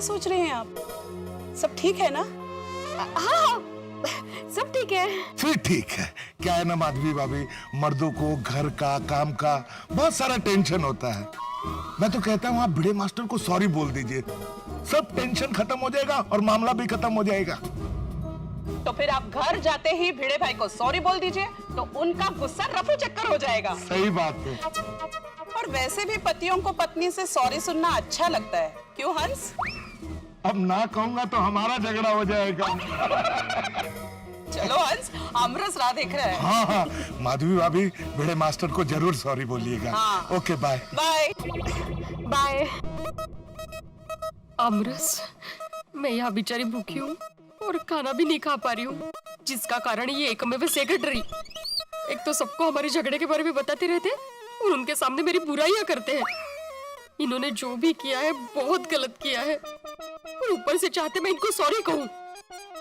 सोच रहे हैं आप? सब ठीक है ना? हाँ, सब ठीक है। फिर ठीक है। क्या है ना माधवी भाभी, मर्दों को घर का, काम का बहुत सारा टेंशन होता है। मैं तो कहता हूँ आप भिड़े मास्टर को सॉरी बोल दीजिए, सब टेंशन खत्म हो जाएगा और मामला भी खत्म हो जाएगा। तो फिर आप घर जाते ही भिड़े भाई को सॉरी बोल दीजिए, तो उनका गुस्सा रफू चक्कर हो जाएगा। सही बात है। और वैसे भी पतियों को पत्नी से सॉरी सुनना अच्छा लगता है, क्यों हंस? अब ना कहूंगा तो हमारा झगड़ा हो जाएगा। चलो हंस, आमरस राह देख रहा है। हाँ हाँ, माधवी भाभी भिड़े मास्टर को जरूर सॉरी बोलिएगा। हाँ। Okay bye. Bye bye. Aamras, मैं यहाँ बेचारी भूखी हूँ और खाना भी नहीं खा पा रही हूँ, जिसका कारण ये एकमेव सेक्रेटरी। एक तो सबको हमारे झगड़े के बारे में बताते रहते और उनके सामने मेरी बुराइयां करते हैं। इन्होंने जो भी किया है बहुत गलत किया है और ऊपर से चाहते मैं इनको सॉरी कहूँ।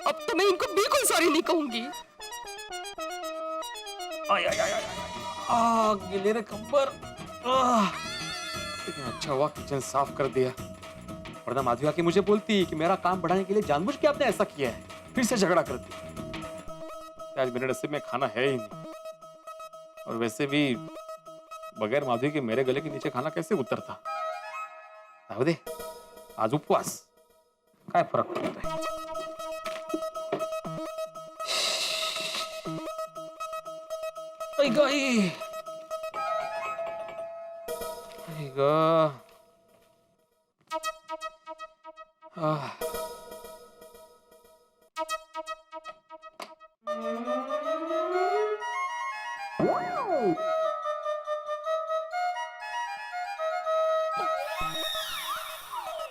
अब तो मैं इनको बिल्कुल सॉरी नहीं कहूंगी। आय आय आय आय, गिले रे कंबर। लेकिन अच्छा हुआ किचन साफ कर दिया, वरना माधवी आके मुझे बोलती कि मेरा काम बढ़ाने के लिए जानबूझ के आपने ऐसा किया है, फिर से झगड़ा करती। आज मेरे नसीब में खाना है ही नहीं, और वैसे भी बगैर माधवी के मेरे गले के नीचे खाना कैसे उतरता। दे आज उपवास, काय फरक पड़ता है।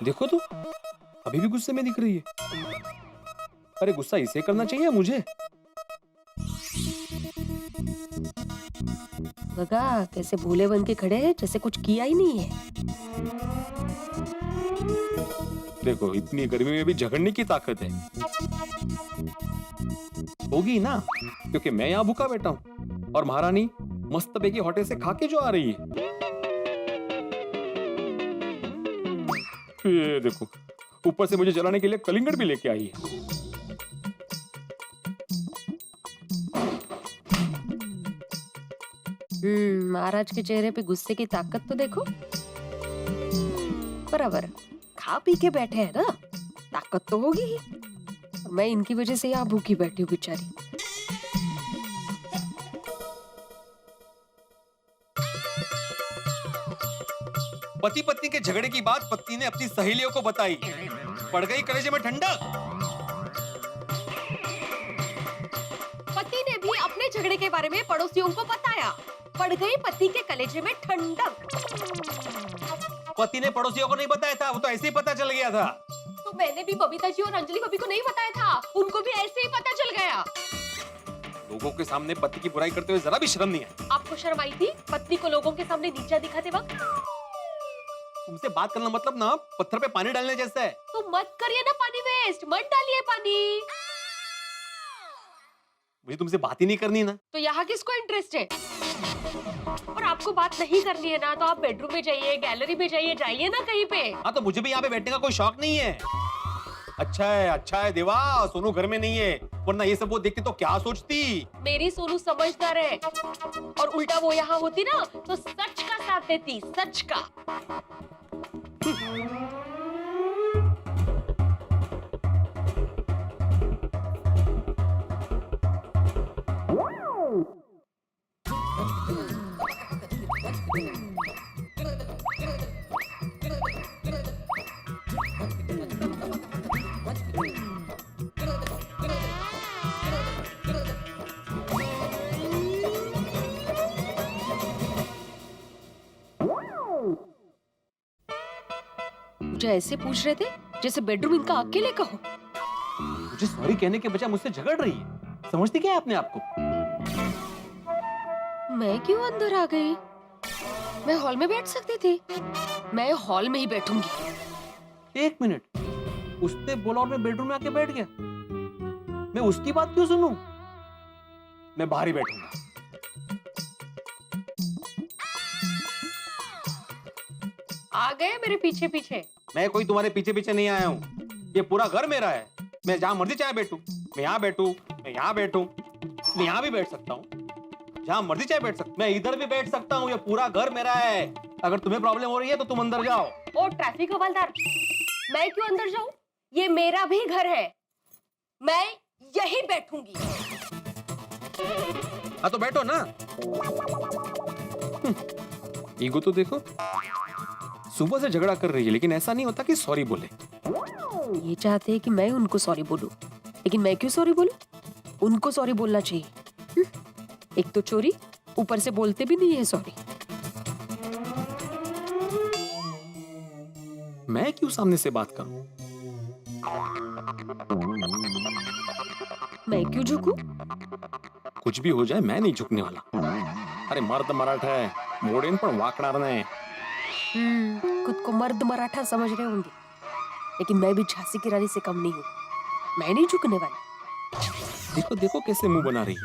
देखो तो अभी भी गुस्से में दिख रही है। अरे गुस्सा इसे करना चाहिए मुझे। बगा कैसे भूले बन के खड़े हैं जैसे कुछ किया ही नहीं है। देखो इतनी गर्मी में भी झगड़ने की ताकत है। होगी ना, क्योंकि मैं यहाँ भूखा बैठा हूँ और महारानी मस्त पैकी होटल से खा के जो आ रही है। ये देखो ऊपर से मुझे जलाने के लिए कलिंगड़ भी लेके आई है। महाराज के चेहरे पे गुस्से की ताकत तो देखो। बराबर खा पी के बैठे हैं ना, ताकत तो होगी ही। मैं इनकी वजह से यहाँ भूखी बैठी हूँ बेचारी। पति पत्नी के झगड़े की बात पत्नी ने अपनी सहेलियों को बताई, पड़ गई कलेजे में ठंडक। पति ने भी अपने झगड़े के बारे में पड़ोसियों को बताया, पड़ गई पति के कलेजे में ठंडक। पति ने पड़ोसियों को नहीं बताया था, वो तो ऐसे ही पता चल गया था। तो मैंने भी बबीता जी और अंजलि भाभी को नहीं बताया था, उनको भी ऐसे ही पता चल गया। लोगों के सामने पति की बुराई करते हुए जरा भी शर्म नहीं है। आपको शर्म आई थी पत्नी को लोगों के सामने नीचा दिखाते वक्त? तुमसे बात करना मतलब ना पत्थर पे पानी डालने जैसा है। तो मत करिए ना पानी वेस्ट, मत डालिए पानी। मुझे तुमसे बात ही नहीं करनी ना। तो यहाँ किसको इंटरेस्ट है? और आपको बात नहीं करनी है ना, तो आप बेडरूम में जाइए, गैलरी में जाइए, जाइए ना कहीं पे। हाँ तो मुझे भी यहाँ पे बैठने का कोई शौक नहीं है। अच्छा है देवा, सोनू घर में नहीं है, वरना ये सब वो देखती तो क्या सोचती। मेरी सोनू समझदार है, और उल्टा वो यहाँ होती ना तो सच का साथ देती, सच का। मुझे ऐसे पूछ रहे थे जैसे बेडरूम इनका अकेले का हो। मुझे सॉरी कहने के बजाय मुझसे झगड़ रही है। समझती क्या है अपने आप को? मैं क्यों अंदर आ गई? मैं हॉल में बैठ सकती थी। मैं हॉल में ही बैठूंगी। एक मिनट, उसने बोला और मैं बेडरूम में आके बैठ गया। मैं उसकी बात क्यों सुनूं? मैं बाहर ही बैठूंगा। आ गए मेरे पीछे पीछे। मैं कोई तुम्हारे पीछे पीछे नहीं आया हूँ, ये पूरा घर मेरा है। मैं जहाँ मर्जी चाहे बैठूं, मैं यहाँ बैठूं, मैं यहाँ बैठूं, मैं यहाँ भी बैठ सकता हूँ, जहाँ मर्जी चाहे बैठ सकता, मैं इधर भी बैठ सकता हूँ। ये पूरा घर मेरा है। अगर तुम्हें प्रॉब्लम हो रही है तो तुम अंदर जाओ। ओ ट्रैफिक हवलदार, मैं क्यों अंदर जाऊं? ये मेरा भी घर है, मैं यहीं बैठूंगी। हाँ तो बैठो ना। ईगो तो देखो, सुबह से झगड़ा कर रही है लेकिन ऐसा नहीं होता कि सॉरी बोले। ये चाहते हैं कि मैं उनको सॉरी बोलूं, लेकिन मैं क्यों सॉरी बोलूं? उनको सॉरी बोलना चाहिए। एक तो चोरी, ऊपर से बोलते भी नहीं है सॉरी। मैं क्यों सामने से बात करूं? मैं क्यों झुकूं? कुछ भी हो जाए मैं नहीं झुकने वाला। अरे मर्द मराठा है, मोड़ेन पण वाकणार नाही। खुद को मर्द मराठा समझ रहे होंगे, लेकिन मैं भी झांसी की रानी से कम नहीं हूँ। मैं नहीं झुकने वाली। देखो देखो कैसे मुंह बना रही है,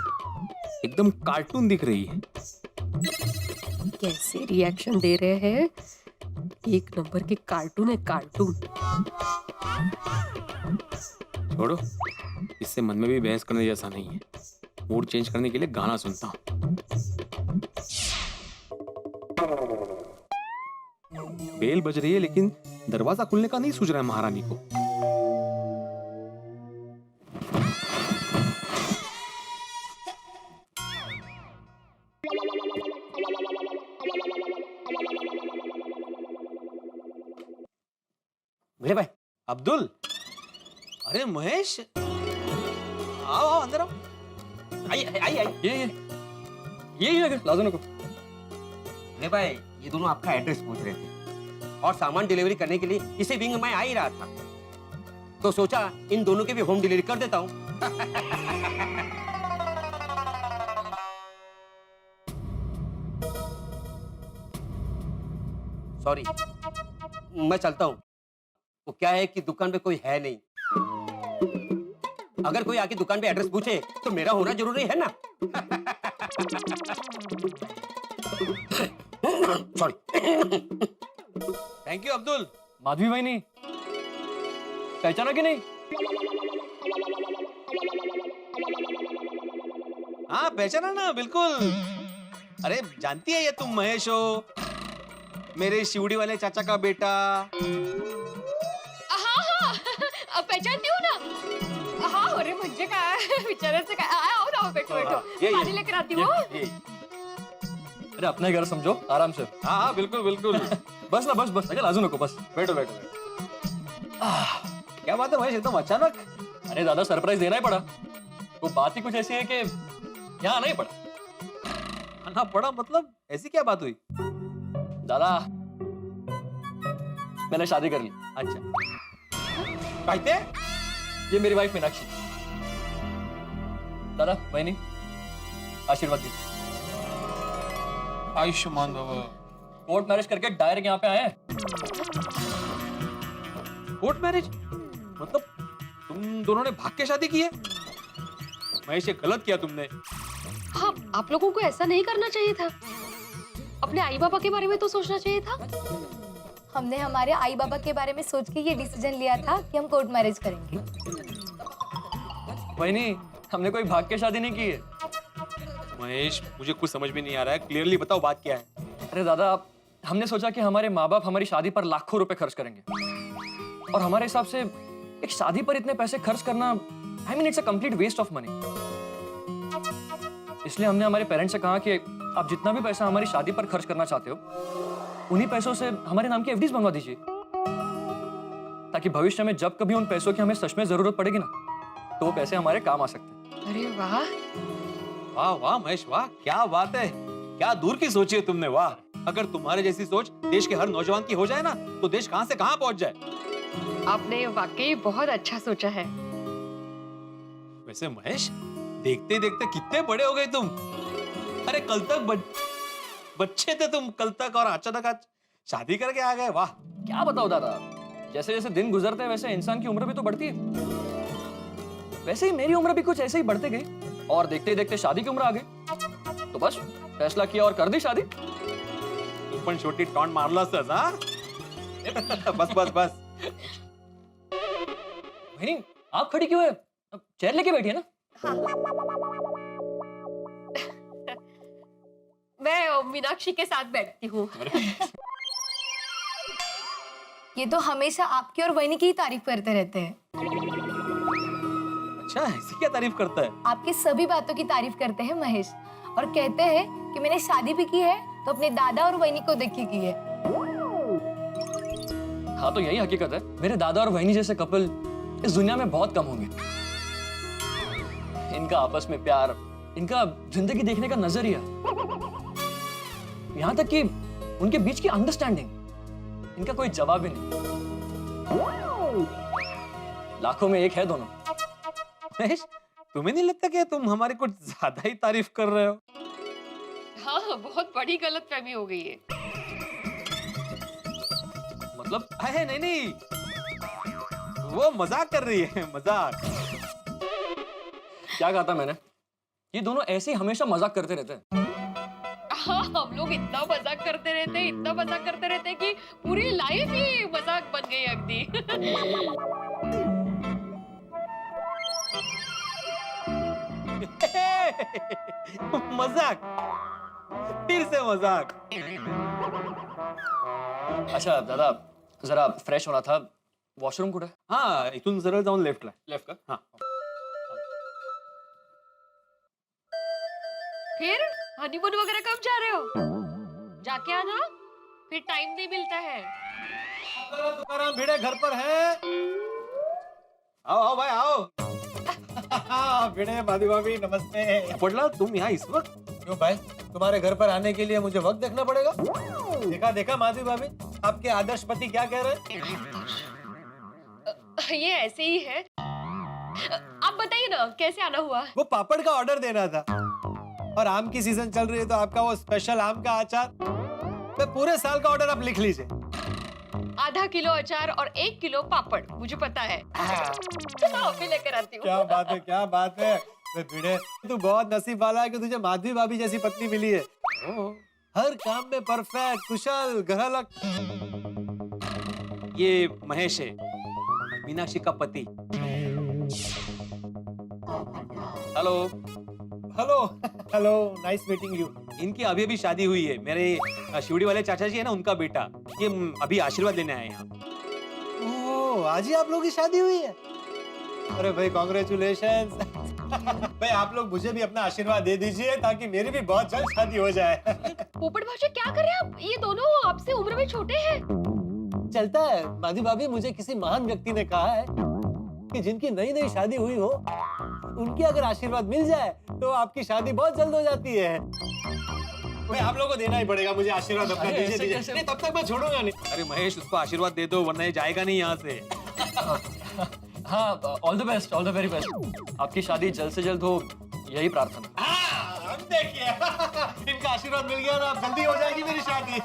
एकदम कार्टून दिख रही है। कैसे रिएक्शन दे रहे हैं, एक नंबर के कार्टून है, कार्टून। छोड़ो, इससे मन में भी बहस करने जैसा नहीं है। मूड चेंज करने के लिए गाना सुनता हूँ। बेल बज रही है लेकिन दरवाजा खुलने का नहीं सूझ रहा है महारानी को। मेरे भाई अब्दुल, अरे महेश, आओ आओ अंदर आओ। आइए आइए आइए। ये लाजो नको। अरे भाई, ये दोनों आपका एड्रेस पूछ रहे थे और सामान डिलीवरी करने के लिए इसी विंग में आ ही रहा था, तो सोचा इन दोनों की भी होम डिलीवरी कर देता हूँ। सॉरी, मैं चलता हूँ। वो क्या है कि दुकान पे कोई है नहीं। अगर कोई आके दुकान पे एड्रेस पूछे तो मेरा होना जरूरी है ना। Sorry. Thank you Abdul. Madhavi भाई नहीं पहचाना कि नहीं? हाँ पहचाना ना, बिल्कुल। अरे जानती है ये तुम महेश हो, मेरे शिवड़ी वाले चाचा का बेटा। हाँ, पहचानती हूँ ना। हाँ, अरे म्हणजे काय विचारायचं काय? आओ ना, बैठो बैठो, पानी लेकर आती हूँ। अरे अपना ही घर समझो, आराम से। हाँ हाँ बिल्कुल बिल्कुल। बस ना, बस बस, अगर लाजू नको, बस बैठो बैठो बैठो। क्या बात है महेश, एकदम अचानक? अरे दादा, सरप्राइज देना ही पड़ा। वो बात ही कुछ ऐसी है कि यहाँ आना ही पड़ा। आना पड़ा मतलब? ऐसी क्या बात हुई? दादा, मैंने शादी कर ली। अच्छा, कहते? ये मेरी वाइफ मीनाक्षी। दादा बहनी, आशीर्वाद दी। आयुष्मान भव। कोर्ट मैरिज करके डायरेक्ट यहाँ पे आए हैं। कोर्ट मैरिज मतलब तुम दोनों ने भाग के शादी की है? महेश, ये गलत किया तुमने। हाँ, आप लोगों को ऐसा नहीं करना चाहिए था। अपने आई बाबा के बारे में तो सोचना चाहिए था। हमने हमारे आई बाबा के बारे में सोच के ये डिसीजन लिया था कि हम कोर्ट मैरिज करेंगे। बहनी, हमने कोई भाग के शादी नहीं की है। महेश, मुझे कुछ समझ में नहीं आ रहा है, क्लियरली बताओ बात क्या है। अरे दादा, हमने सोचा कि हमारे माँ बाप हमारी शादी पर लाखों रुपए खर्च करेंगे, और हमारे हिसाब से एक शादी पर इतने पैसे खर्च करना, I mean it's a complete waste of money. इसलिए हमने हमारे पेरेंट्स से कहा कि आप जितना भी पैसा हमारी शादी पर खर्च करना चाहते हो, उन्हीं पैसों से हमारे नाम की एफडीज बनवा दीजिए, ताकि भविष्य में जब कभी उन पैसों की हमें सच में जरूरत पड़ेगी ना, तो वो पैसे हमारे काम आ सकते हैं। अरे वाह, वाह वाह महेश, वाह, क्या बात है, क्या दूर की सोची है तुमने। वाह, अगर तुम्हारे जैसी सोच देश के हर नौजवान की हो जाए ना, तो देश कहां से कहां पहुंच जाए। आपने वाकई बहुत अच्छा सोचा है। वैसे महेश, देखते देखते कितने बड़े हो गए तुम। अरे कल तक बच्चे थे तुम, कल तक, और अचानक आज शादी करके आ गए। वाह। क्या बताओ दादा, जैसे जैसे दिन गुजरते हैं वैसे इंसान की उम्र भी तो बढ़ती है। वैसे ही मेरी उम्र भी कुछ ऐसे ही बढ़ते गई, और देखते ही देखते शादी की उम्र आ गई, तो बस फैसला किया और कर दी शादी। तू पण छोटी टॉन्ट मारलास, हा? बस बस बस। वहीनी, आप खड़ी क्यों है? अब चेयर लेके बैठिए ना। मैं मीनाक्षी के साथ बैठती हूँ। ये तो हमेशा आपकी और वहीनी की ही तारीफ करते रहते हैं। अच्छा, ऐसी क्या तारीफ करता है? आपकी सभी बातों की तारीफ करते हैं महेश, और कहते हैं कि मैंने शादी भी की है तो अपने दादा और वहीनी को देख के की है। हाँ, तो यही हकीकत है। मेरे दादा और वहीनी जैसे कपल इस दुनिया में बहुत कम होंगे। इनका आपस में प्यार, इनका जिंदगी देखने का नजरिया, यहाँ तक कि उनके बीच की अंडरस्टैंडिंग, इनका कोई जवाब ही नहीं। लाखों में एक है दोनों। महेश, तुम्हें नहीं लगता कि तुम हमारी कुछ ज्यादा ही तारीफ कर रहे हो? हाँ, बहुत बड़ी गलतफहमी हो गई है। मतलब है नहीं नहीं, वो मजाक कर रही है, मजाक। क्या कहा था मैंने? ये दोनों ऐसे ही हमेशा मजाक करते रहते हैं। हाँ, हम लोग इतना मजाक करते रहते हैं, इतना मजाक करते रहते हैं कि पूरी लाइफ ही मजाक बन गई अगदी। मजाक, फिर से मजाक। अच्छा दादा, जरा फ्रेश होना था। वॉशरूम कुठे? हाँ, इथून सरळ जाऊन लेफ्टला। लेफ्ट का? हाँ। फिर हनीमून वगैरह कब जा रहे हो? जाके आना, फिर टाइम नहीं मिलता है। तुकाराम भिड़े घर पर है? आओ आओ भाई आओ। भिड़े माधवी भाभी नमस्ते। पडला तुम यहाँ इस वक्त? क्यों भाई, तुम्हारे घर पर आने के लिए मुझे वक्त देखना पड़ेगा? देखा देखा माधवी भाभी, आपके आदर्श पति क्या कह रहे हैं? ये ऐसे ही है। आप बताइए ना, कैसे आना हुआ? वो पापड़ का ऑर्डर देना था, और आम की सीजन चल रही है तो आपका वो स्पेशल आम का अचार, तो पूरे साल का ऑर्डर आप लिख लीजिए। आधा किलो अचार और 1 किलो पापड़, मुझे पता है। चलो अभी लेकर आती हूँ। क्या बात है, क्या बात है। भिड़े, तू बहुत नसीब वाला है कि तुझे माधवी भाभी जैसी पत्नी मिली है। हर काम में परफेक्ट, कुशल, ग्रहलक। ये महेश है, मीनाक्षी का पति। Hello. Hello hello, nice meeting you. इनकी अभी अभी शादी हुई है। मेरे शिवड़ी वाले चाचा जी है ना, उनका बेटा। ये अभी आशीर्वाद लेने आए यहाँ। ओह, आज ही आप लोगों की शादी हुई है? अरे भाई कॉन्ग्रेचुलेशंस। भाई आप लोग मुझे भी अपना आशीर्वाद दे दीजिए ताकि मेरी भी बहुत जल्द शादी हो जाए। पोपट भाषा क्या कर रहे हैं आप? ये दोनों आपसे उम्र में छोटे हैं। चलता है माधवी भाभी, मुझे किसी महान व्यक्ति ने कहा है कि जिनकी नई नई शादी हुई हो, उनकी अगर आशीर्वाद मिल जाए तो आपकी शादी बहुत जल्द हो जाती है। भाई आप लोगों को देना ही पड़ेगा मुझे आशीर्वाद अपना। अरे, दीजिए ऐसे दीजिए। कैसे? नहीं, तब तक मैं छोड़ूंगा नहीं। अरे महेश, उसको आशीर्वाद दे दो वरना ये जाएगा नहीं यहाँ से। हाँ, all the best, all the very best. आपकी शादी जल्द से जल्द हो, यही प्रार्थना। अब देखिए इनका आशीर्वाद मिल गया ना, अब जल्दी हो जाएगी मेरी शादी।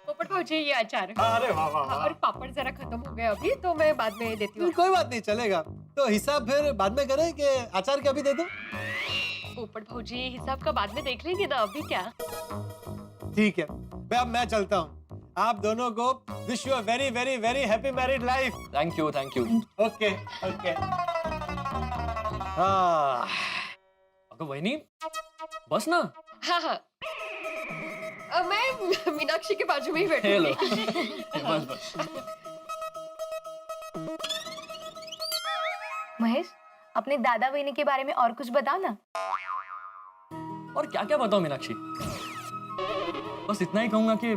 पोपट भाजी, ये अचार। अरे वाह वाह हाँ, और पापड़ जरा खत्म हो गए अभी, तो मैं बाद में देती हूँ। कोई बात नहीं, चलेगा। तो हिसाब फिर बाद में करें कि अचार के अभी दे दूं? पोपट भाजी, हिसाब का बाद में देख लेंगे ना, अभी क्या। ठीक है, अब मैं चलता हूँ। आप दोनों को wish you a very very very happy married life. Thank you, thank you. Okay okay. हाँ, अगर वहीनी, बस ना। हाँ हाँ, मैं मीनाक्षी के बाजू में ही हेलो। बैठूंगी। बस बस। महेश, अपने दादा वहीनी के बारे में और कुछ बताओ ना। और क्या क्या बताऊं मीनाक्षी, बस इतना ही कहूंगा कि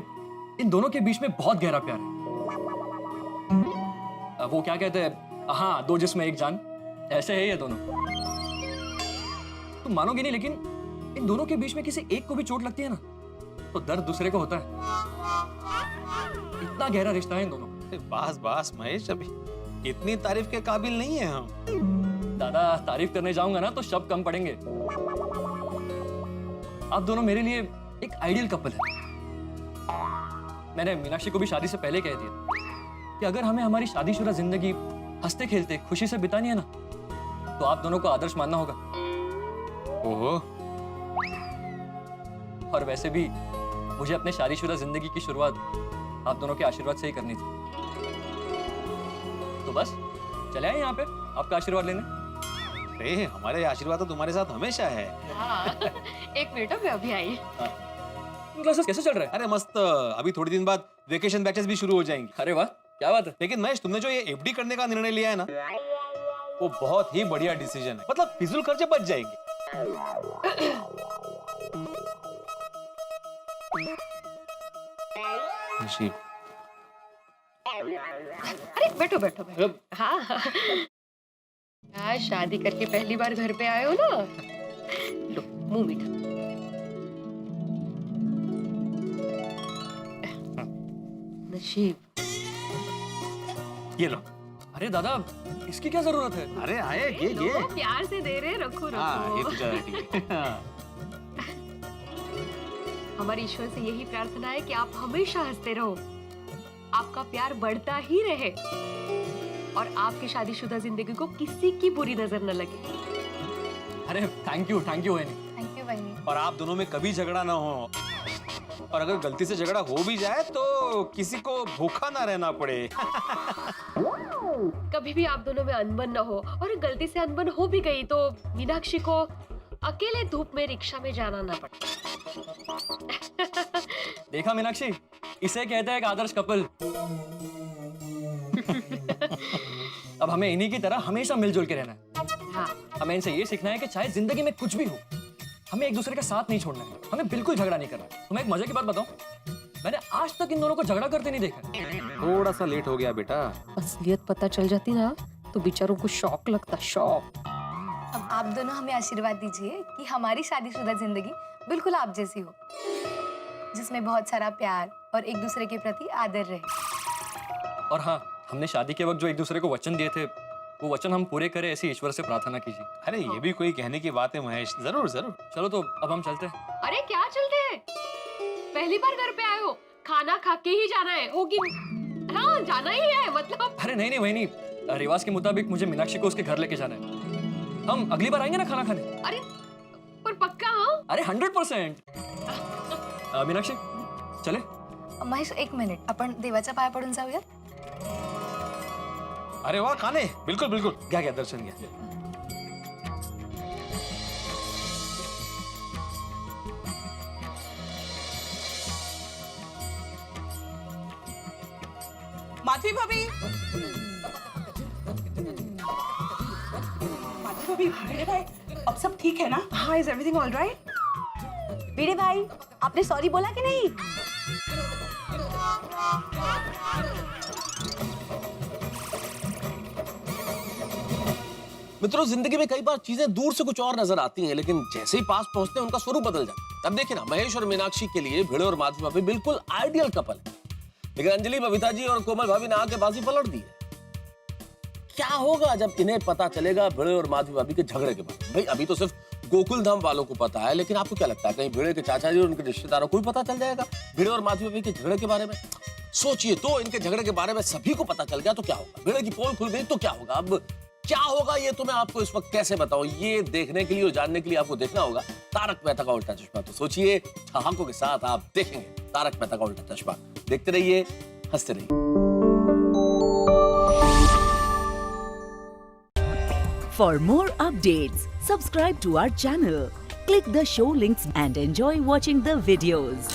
इन दोनों के बीच में बहुत गहरा प्यार है। वो क्या कहते हैं, हाँ, दो जिस्म एक जान, ऐसे है ये दोनों। तुम मानोगे नहीं, लेकिन इन दोनों के बीच में किसी एक को भी चोट लगती है ना, तो दर्द दूसरे को होता है। इतना गहरा रिश्ता है इन दोनों। बस बस महेश, अभी इतनी तारीफ के काबिल नहीं है हम। दादा, तारीफ करने जाऊंगा ना तो शब्द कम पड़ेंगे। आप दोनों मेरे लिए एक आइडियल कपल है। मैंने मीनाक्षी को भी शादी से पहले कह दिया कि अगर हमें हमारी शादीशुदा जिंदगी हंसते खेलते खुशी से बितानी है ना, तो आप दोनों को आदर्श मानना होगा। ओहो। और वैसे भी मुझे अपने शादीशुदा जिंदगी की शुरुआत आप दोनों के आशीर्वाद से ही करनी थी। तो बस चले आए यहाँ पे आपका आशीर्वाद लेने। अरे हमारे आशीर्वाद तो तुम्हारे साथ हमेशा है। एक मिनट मैं अभी आई। क्लासेस कैसे चल रहे हैं? अरे मस्त, अभी थोड़ी दिन बाद वेकेशन बैचेस भी शुरू हो जाएंगी। अरे वाह, क्या बात है। लेकिन महेश, तुमने जो ये एफडी करने का निर्णय लिया है ना, वो बहुत ही बढ़िया डिसीजन है। मतलब फिजूल खर्चे बच जाएंगे। जी। अरे बैठो बैठो बैठो। हाँ हाँ, शादी करके पहली बार घर पे आए हो ना, लो मुंह मीठा। नशीब। ये लो। अरे दादा, इसकी क्या जरूरत है? अरे आए, ये लो, प्यार से दे रहे, रखो हाँ, ये रखो। तो ज्यादा ठीक है। हमारी ईश्वर से यही प्रार्थना है कि आप हमेशा हंसते रहो, आपका प्यार बढ़ता ही रहे और आपकी शादीशुदा जिंदगी को किसी की बुरी नजर न लगे। अरे thank you Waini. Thank you बहनी। और आप दोनों में कभी झगड़ा ना हो, और अगर गलती से झगड़ा हो भी जाए तो किसी को भूखा ना रहना पड़े। कभी भी आप दोनों में अनबन न हो, और गलती से अनबन हो भी गई तो मीनाक्षी को अकेले धूप में रिक्शा में जाना ना पड़े। देखा मीनाक्षी, इसे कहते हैं एक आदर्श कपल। अब हमें इन्हीं की तरह हमेशा मिलजुल के रहना है। हाँ, हमें इनसे ये सीखना है कि चाहे जिंदगी में कुछ भी हो, हमें एक दूसरे का साथ नहीं छोड़ना है, हमें बिल्कुल झगड़ा नहीं करना है। तुम्हें एक मजे की बात बताऊं, मैंने आज तक इन दोनों को झगड़ा करते नहीं देखा। थोड़ा सा लेट हो गया बेटा। असलियत पता चल जाती ना तो बेचारों को शौक लगता, शौक। अब आप दोनों हमें आशीर्वाद दीजिए कि हमारी शादीशुदा जिंदगी बिल्कुल आप जैसी हो, जिसमें बहुत सारा प्यार और एक दूसरे के प्रति आदर रहे। और हाँ, हमने शादी के वक्त जो एक दूसरे को वचन दिए थे, वो वचन हम पूरे करें, ऐसी ईश्वर से प्रार्थना कीजिए। अरे ये भी कोई कहने की बात है महेश, जरूर जरूर। चलो तो अब हम चलते हैं। अरे क्या चलते हैं, पहली बार घर पे आए हो, खाना खा के ही जाना है, होगी। हाँ जाना ही है मतलब। अरे नहीं वही, रिवाज के मुताबिक मुझे मीनाक्षी को उसके घर लेके जाना है। हम अगली बार आएंगे ना खाना खाने। अरे पर पक्का? हाँ अरे 100%। मीनाक्षी चले। महेश एक मिनिट, आपण देवाच्या पाया पडून जाऊया। अरे वाह खाने, बिल्कुल बिल्कुल, क्या दर्शन गया। माधवी भाभी, भिड़े भाई, अब सब ठीक है ना? हाँ, इज एवरीथिंग ऑल राइट? भिड़े भाई, आपने सॉरी बोला कि नहीं? मित्रों, जिंदगी में कई बार चीजें दूर से कुछ और नजर आती हैं, लेकिन जैसे ही पास पहुंचते हैं उनका स्वरूप बदल जाता है। अब देखिए ना, महेश और मीनाक्षी के लिए भिड़े और माधवी भाभी बिल्कुल आइडियल कपल है, लेकिन अंजलि, बबीता जी और कोमल भाभी ने आके बाजी पलट दी है। क्या होगा जब इन्हें पता चलेगा भिड़े और माधवी भाभी के झगड़े के बारे में? भाई अभी तो सिर्फ गोकुल धाम वालों को पता है, लेकिन आपको क्या लगता है कहीं भिड़े के चाचा जी और उनके रिश्तेदारों को भी पता चल जाएगा भिड़े और माधवी भाभी के झगड़े के बारे में? सोचिए तो, इनके झगड़े के बारे में सभी को पता चल गया तो क्या होगा? भिड़े की पोल खुल गई तो क्या होगा? अब क्या होगा ये तो मैं आपको इस वक्त कैसे बताऊं? ये देखने के लिए और जानने के लिए आपको देखना होगा तारक मेहता का उल्टा चश्मा। तो सोचिए, ठहाकों के साथ आप देखेंगे तारक मेहता का उल्टा चश्मा। देखते रहिए, हंसते रहिए। For more updates, subscribe to our channel, click the show links and enjoy watching the videos.